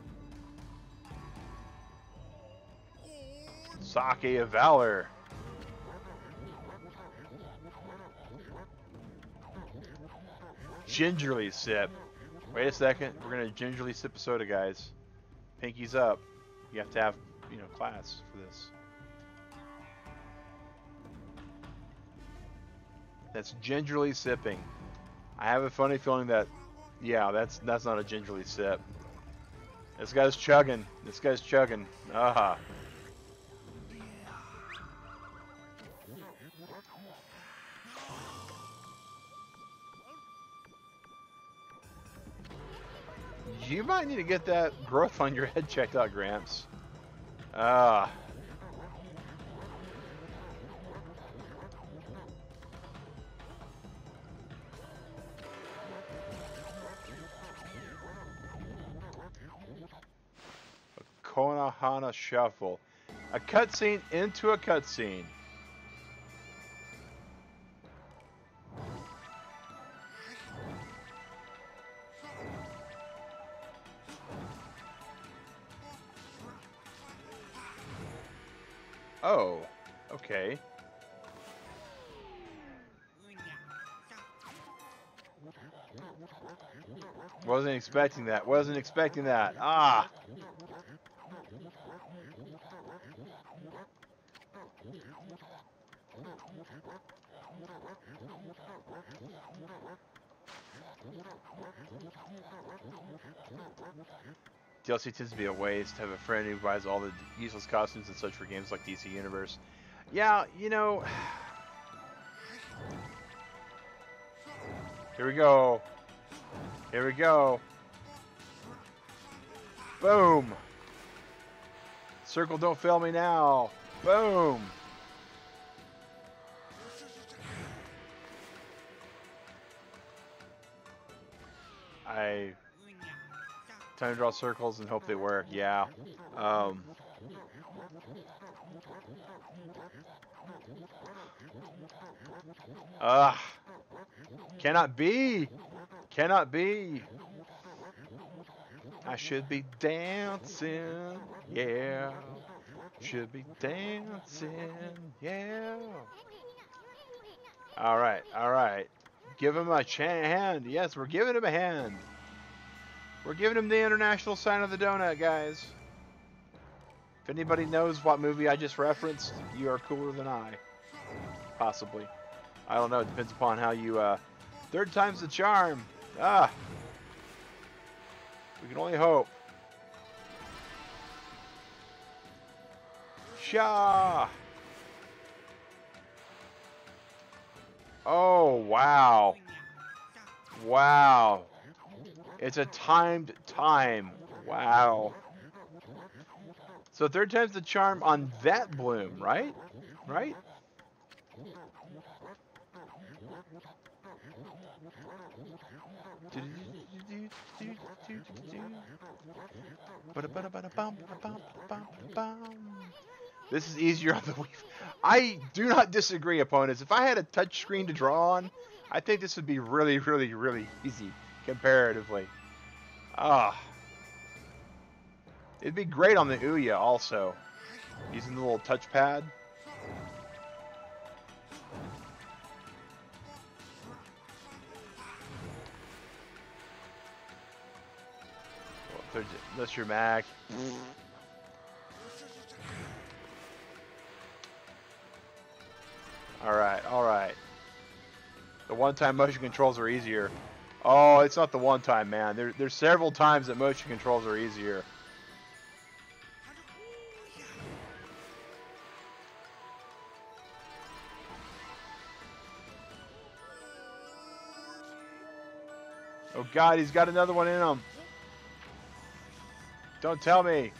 Sake of Valor. Gingerly sip. Wait a second. We're gonna gingerly sip a soda, guys. Pinkies up. You have to have, class for this. That's gingerly sipping. I have a funny feeling that, yeah, that's not a gingerly sip. This guy's chugging. This guy's chugging. Ah. You might need to get that growth on your head checked out, Gramps. Ah. A Konohana Shuffle. A cutscene into a cutscene. Oh, okay. Wasn't expecting that. Wasn't expecting that. Ah. DLC tends to be a waste. Have a friend who buys all the useless costumes and such for games like DC Universe. Yeah, Here we go. Here we go. Boom. Circle, don't fail me now. Boom. Time to draw circles and hope they work. Yeah. Cannot be. Cannot be. I should be dancing. Yeah. Should be dancing. Yeah. All right. All right. Give him a hand. Yes, we're giving him a hand. We're giving him the international sign of the donut, guys. If anybody knows what movie I just referenced, you are cooler than I. Possibly. I don't know. It depends upon how you, third time's the charm. Ah. We can only hope. Sha. Oh, wow. Wow. It's a timed time. Wow. So third time's the charm on that bloom, right? Right? This is easier on the Wii. I do not disagree, opponents. If I had a touch screen to draw on, I think this would be really, really, really easy comparatively. It'd be great on the Ouya also, using the little touchpad. That's your Mac. Alright, alright. The one-time motion controls are easier. Oh, it's not the one time, man. There's several times that motion controls are easier. Oh God, he's got another one in him. Don't tell me.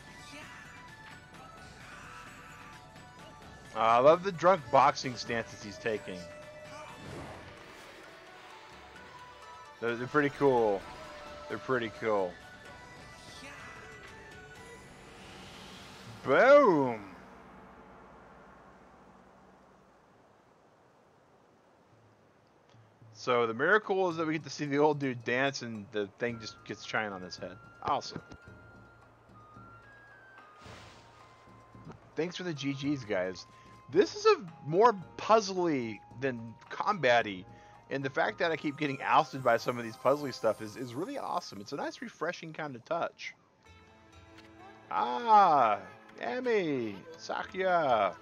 I love the drunk boxing stances he's taking. They're pretty cool. They're pretty cool. Boom! So the miracle is that we get to see the old dude dance and the thing just gets shine on his head. Awesome. Thanks for the GGs, guys. This is a more puzzly than combat-y. And the fact that I keep getting ousted by some of these puzzly stuff is really awesome. It's a nice, refreshing kind of touch. Ah, Amy, Sakya.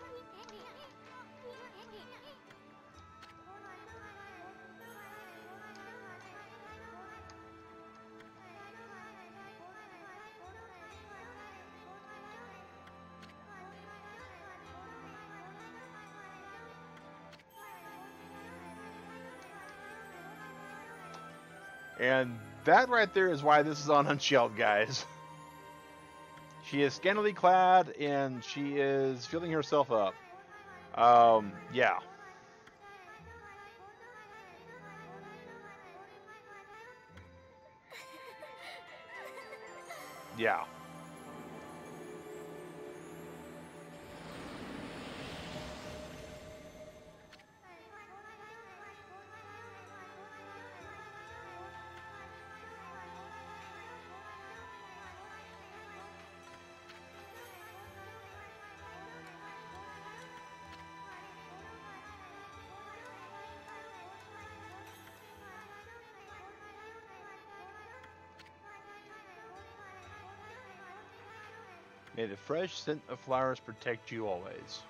And that right there is why this is on Unshelled, guys. She is scantily clad, and she is filling herself up. Yeah. Yeah. May the fresh scent of flowers protect you always.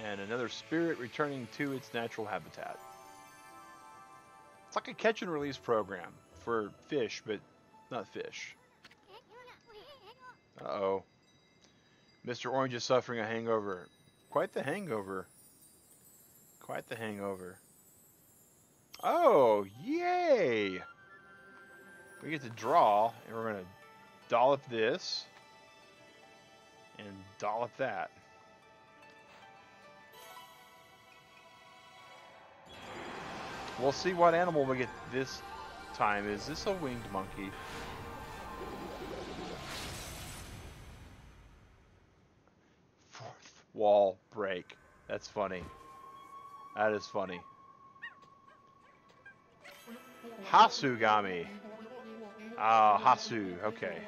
And another spirit returning to its natural habitat. It's like a catch and release program for fish, but not fish. Uh-oh. Mr. Orange is suffering a hangover. Quite the hangover. Quite the hangover. Oh, yay! We get to draw, and we're going to dollop this, and dollop that. We'll see what animal we get this time. Is this a winged monkey? Fourth wall break. That's funny. That is funny. Hasugami. Hasu, okay.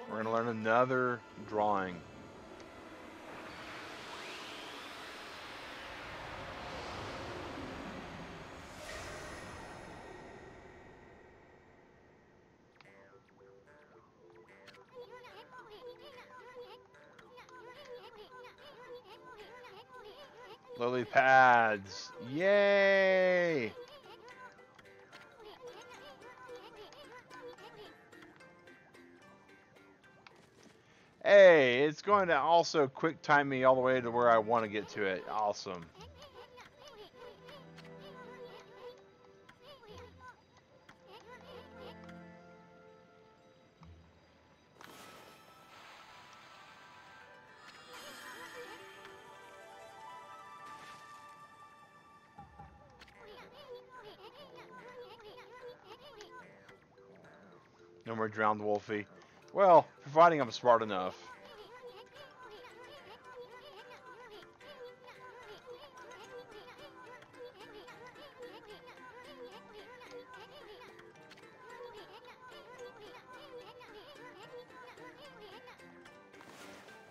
We're gonna learn another drawing. Lily pads. Yay! Hey, it's going to also quick time me all the way to where I want to get to it. Awesome. No more drowned Wolfie. Well, providing I'm smart enough.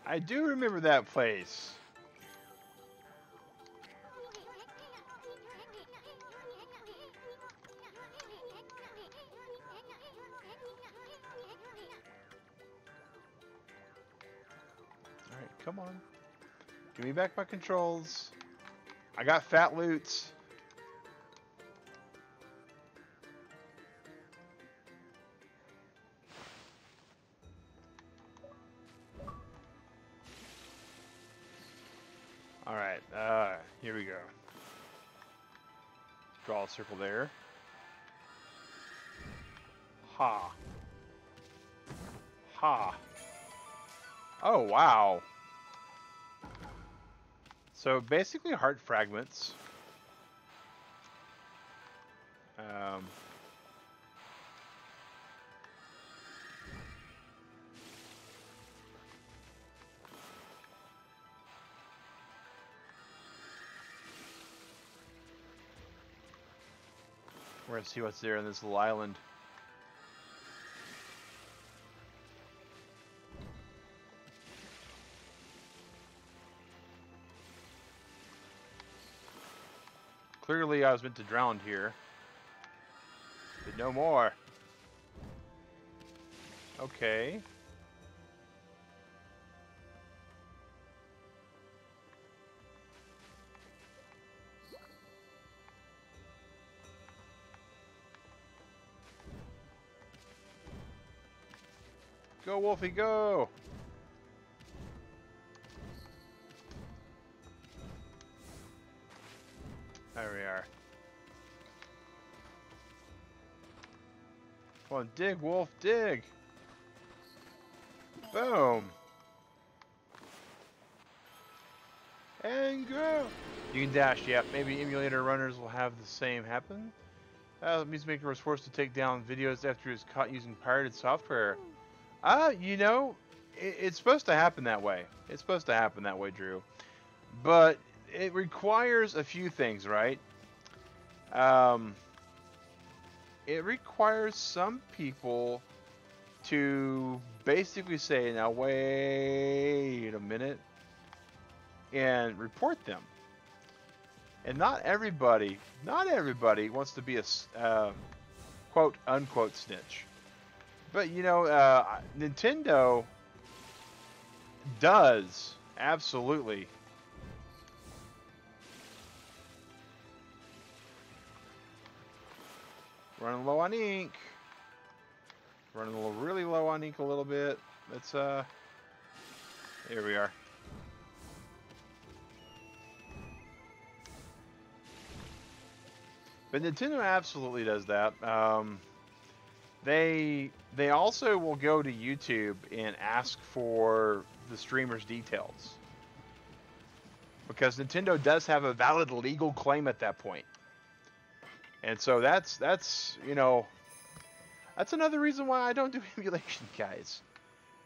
I do remember that place. Come on. Give me back my controls. I got fat loots. Alright, here we go. Draw a circle there. Ha. Ha. Oh, wow. So basically heart fragments. We're gonna see what's there in this little island. Clearly I was meant to drown here. But no more. Okay. Go, Wolfie, go! There we are. Come on, dig, Wolf, dig! Boom! And go! You can dash, yep. Maybe emulator runners will have the same happen. The music maker was forced to take down videos after he was caught using pirated software. You know, it's supposed to happen that way. It's supposed to happen that way, Drew. But it requires a few things, right? It requires some people to basically say, now wait a minute, and report them. And not everybody wants to be a quote unquote snitch. But you know, Nintendo does absolutely. Running low on ink. Running really low on ink a little bit. Let's here we are. But Nintendo absolutely does that. They also will go to YouTube and ask for the streamer's details. Because Nintendo does have a valid legal claim at that point. And so that's you know, that's another reason why I don't do emulation, guys.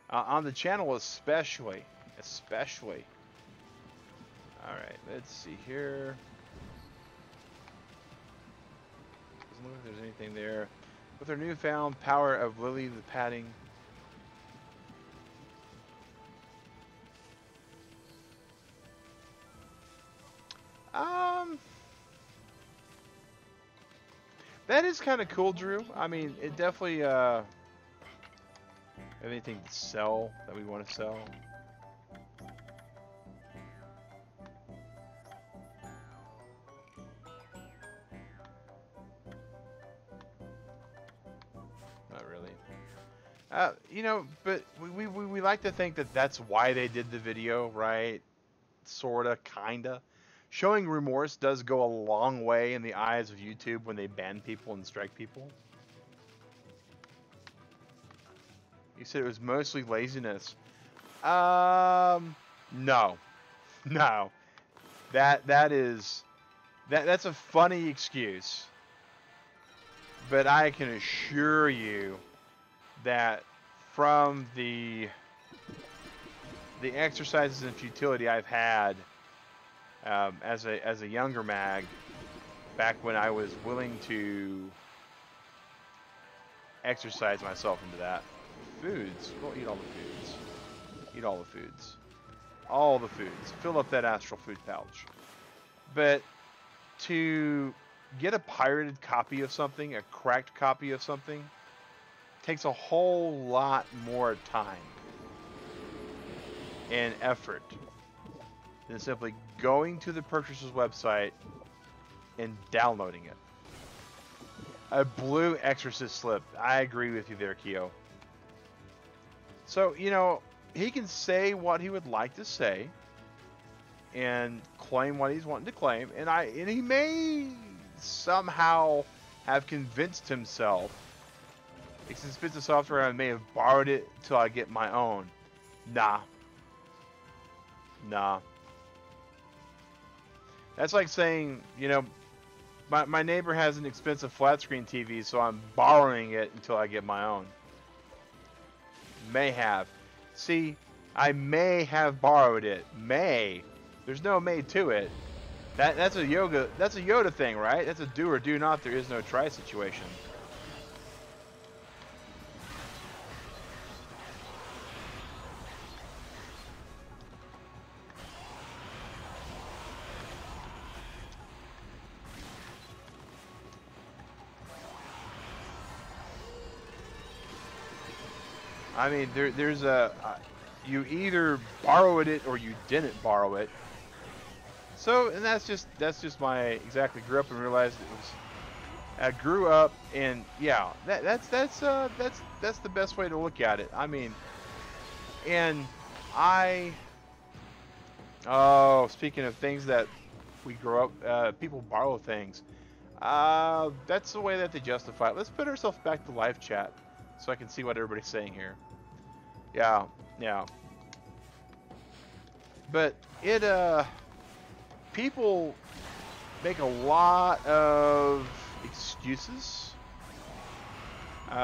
On the channel especially. Alright, let's see here. Doesn't look like there's anything there. With her newfound power of Lily the Padding. That is kind of cool, Drew. I mean, it definitely, anything to sell that we want to sell. Not really. You know, but we like to think that that's why they did the video, right? Sorta, kinda. Showing remorse does go a long way in the eyes of YouTube when they ban people and strike people. You said it was mostly laziness. No. That's a funny excuse. But I can assure you that from the exercises and futility I've had as a younger mag, back when I was willing to exercise myself into that. Foods. Well, eat all the foods. Eat all the foods. All the foods. Fill up that astral food pouch. But to get a pirated copy of something, a cracked copy of something, takes a whole lot more time. and effort than simply going to the purchaser's website and downloading it. A blue exorcist slip. I agree with you there, Keo. So, you know, he can say what he would like to say and claim what he's wanting to claim, and he may somehow have convinced himself it's this bits of software, I may have borrowed it till I get my own. Nah. That's like saying, you know, my neighbor has an expensive flat screen TV, so I'm borrowing it until I get my own. May have. See, I may have borrowed it. May. There's no may to it. That's a Yoda thing, right? That's a do or do not. There is no try situation. I mean, there's you either borrowed it or you didn't borrow it. So, and that's just my exactly grew up and realized it was. I grew up and yeah, that's the best way to look at it. I mean, and speaking of things that we grow up, people borrow things. That's the way that they justify it. Let's put ourselves back to live chat so I can see what everybody's saying here. Yeah. But people make a lot of excuses.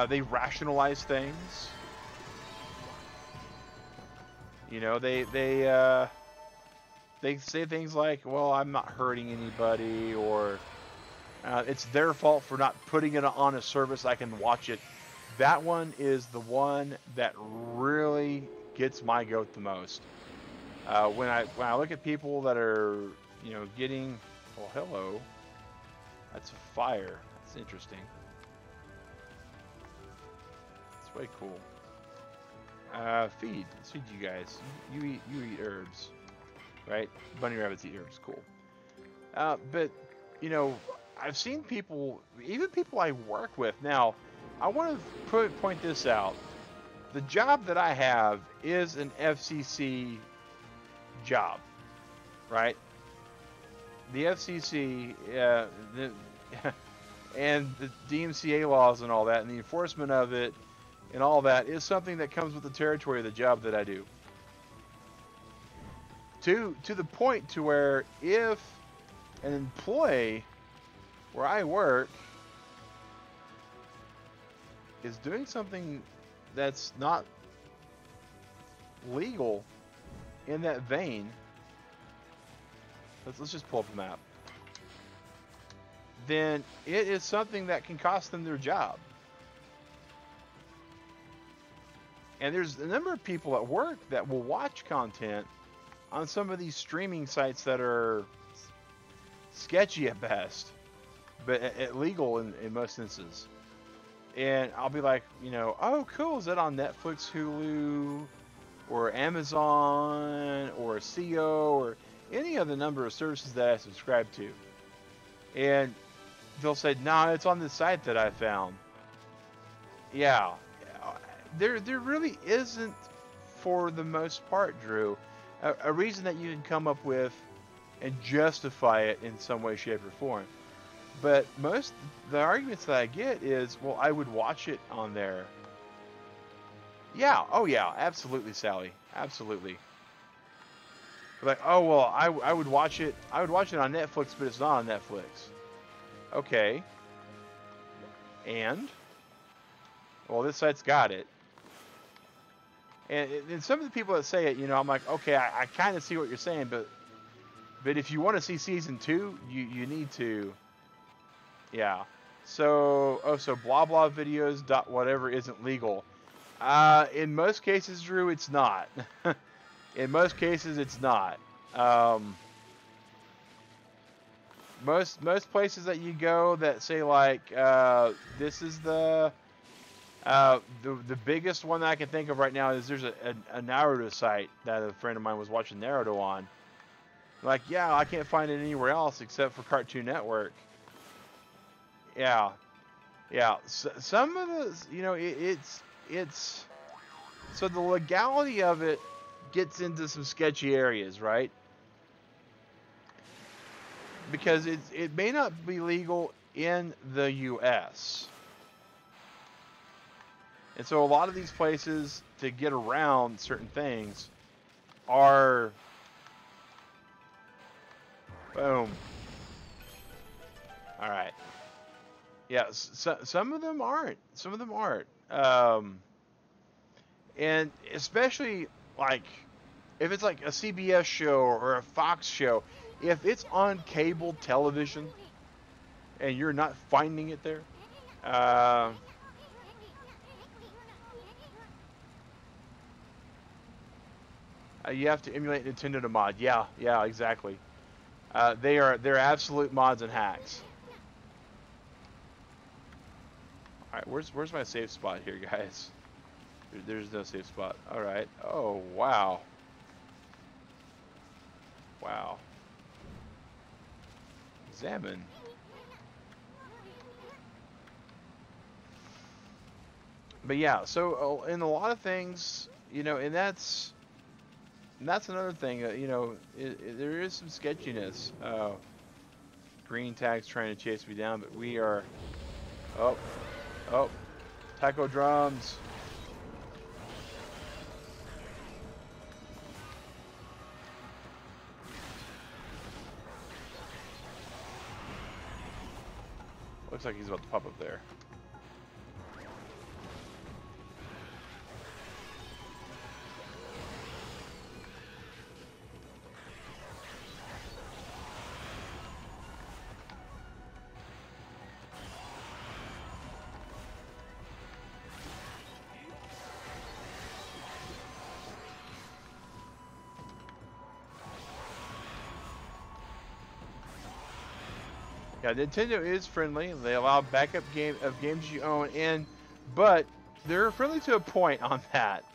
They rationalize things. You know, they say things like, "Well, I'm not hurting anybody," or "It's their fault for not putting it on a service I can watch it." That one is the one that really gets my goat the most. When I look at people that are, you know, getting, well, hello, that's a fire. That's interesting. It's way cool. Feed. Let's feed you guys. You eat herbs, right? Bunny rabbits eat herbs. Cool. But you know, I've seen people, even people I work with now. I want to point this out. The job that I have is an FCC job, right? The FCC and the DMCA laws and all that, and the enforcement of it and all that is something that comes with the territory of the job that I do. To the point to where if an employee where I work is doing something that's not legal in that vein, let's just pull up a map, then it is something that can cost them their job. And there's a number of people at work that will watch content on some of these streaming sites that are sketchy at best, but illegal in most instances. And I'll be like, you know, oh, cool, is that on Netflix, Hulu, or Amazon, or CO, or any of the number of services that I subscribe to? And they'll say, nah, it's on the site that I found. Yeah, there really isn't, for the most part, Drew, a reason that you can come up with and justify it in some way, shape, or form. But most the arguments that I get is, well, I would watch it on there. Yeah, oh yeah, absolutely, Sally, absolutely. Like, oh well, I would watch it. I would watch it on Netflix, but it's not on Netflix. Okay. And well, this site's got it. And some of the people that say it, you know, I'm like, okay, I kind of see what you're saying, but if you want to see season 2, you need to. Yeah. So blah blah videos dot whatever isn't legal. In most cases, Drew, it's not. In most cases, it's not. Most places that you go that say like this is the The biggest one that I can think of right now is there's a Naruto site that a friend of mine was watching Naruto on. Like, yeah, I can't find it anywhere else except for Cartoon Network. Yeah, yeah. So, some of the, it's so the legality of it gets into some sketchy areas, right? Because it may not be legal in the U.S. And so a lot of these places to get around certain things are boom. All right. Yeah, some of them aren't. Some of them aren't. And especially like if it's like a CBS show or a Fox show, if it's on cable television and you're not finding it there, uh, you have to emulate Nintendo to mod. Yeah, yeah, exactly. They're absolute mods and hacks. All right, where's my safe spot here, guys? There's no safe spot. All right. Oh wow. Wow. Examine. But yeah, so in a lot of things, and that's another thing. There is some sketchiness. Green tag's trying to chase me down, but we are. Oh, oh, taco drums. Looks like he's about to pop up there. Yeah, Nintendo is friendly. They allow backup of games you own, but they're friendly to a point on that.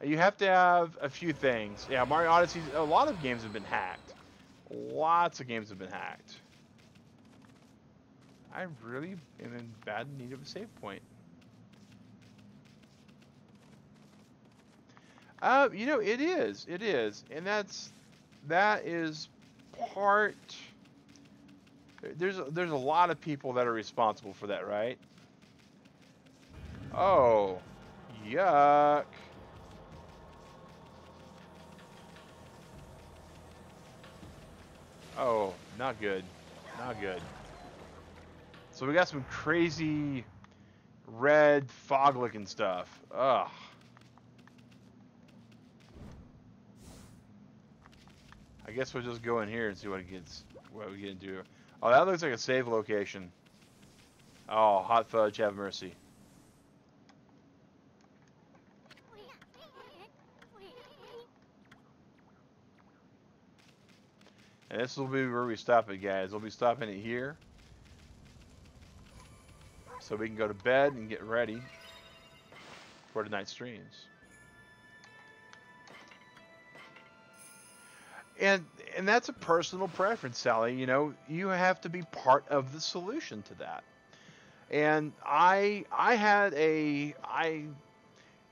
You have to have a few things. Yeah, Mario Odyssey. A lot of games have been hacked. Lots of games have been hacked. I really am in bad need of a save point. It is, and that is part. There's a lot of people that are responsible for that, right? Oh, yuck. Oh, not good. Not good. So we got some crazy red fog looking stuff. Ugh. I guess we'll just go in here and see what we get into. Oh, that looks like a save location. Oh, hot fudge, have mercy. And this will be where we stop it, guys. We'll be stopping it here. So we can go to bed and get ready for tonight's streams. And that's a personal preference, Sally. You have to be part of the solution to that. And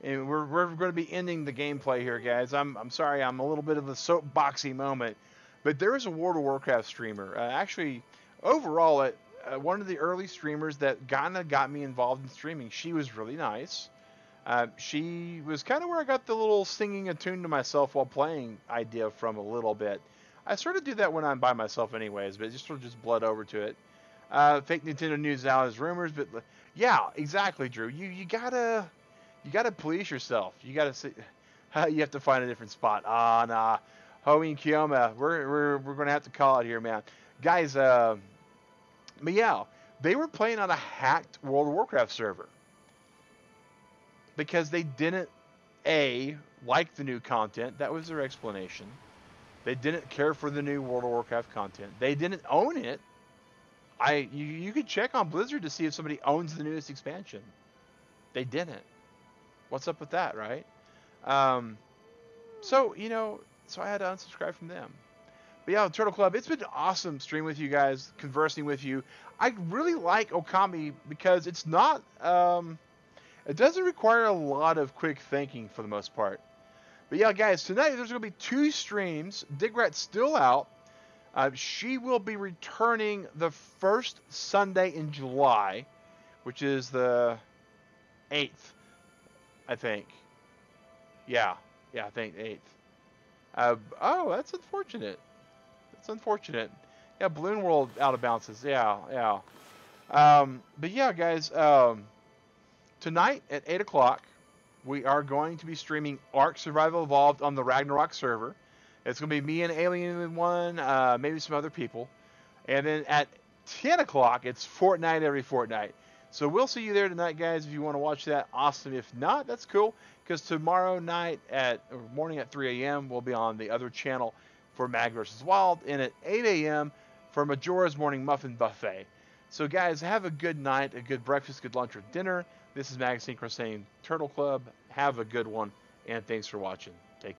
and we're going to be ending the gameplay here, guys. I'm sorry, I'm a little bit of a soapboxy moment, but there was a World of Warcraft streamer. Actually, overall, one of the early streamers that kind of got me involved in streaming. She was really nice. She was kind of where I got the little singing a tune to myself while playing idea from a little bit. I sort of do that when I'm by myself anyways, but it just sort of just bled over to it. Fake Nintendo news now is rumors, but yeah, exactly, Drew. You gotta police yourself. You gotta say, you have to find a different spot. Ah, nah, Hoey and Kioma, we're gonna have to call it here, man, guys. But yeah, they were playing on a hacked World of Warcraft server because they didn't like the new content. That was their explanation. They didn't care for the new World of Warcraft content. They didn't own it. You could check on Blizzard to see if somebody owns the newest expansion. They didn't. What's up with that, right? Um, so, so I had to unsubscribe from them. But yeah, Turtle Club, it's been awesome streaming with you guys, conversing with you. I really like Okami because it's not, it doesn't require a lot of quick thinking for the most part. But yeah, guys, tonight there's going to be 2 streams. Digrat's still out. She will be returning the first Sunday in July, which is the 8th, I think. Yeah, I think 8th. Oh, that's unfortunate. That's unfortunate. Yeah, Balloon World out of bounces. Yeah. But yeah, guys, tonight at 8 o'clock, we are going to be streaming Ark Survival Evolved on the Ragnarok server. It's going to be me and Alien One, maybe some other people. And then at 10 o'clock, it's Fortnite every fortnight. So we'll see you there tonight, guys. If you want to watch that, awesome. If not, that's cool. Because tomorrow night or morning at 3 a.m., we'll be on the other channel for Mag vs. Wild. And at 8 a.m. for Majora's Morning Muffin Buffet. So, guys, have a good night, a good breakfast, good lunch, or dinner. This is Magazine saying Turtle Club. Have a good one, and thanks for watching.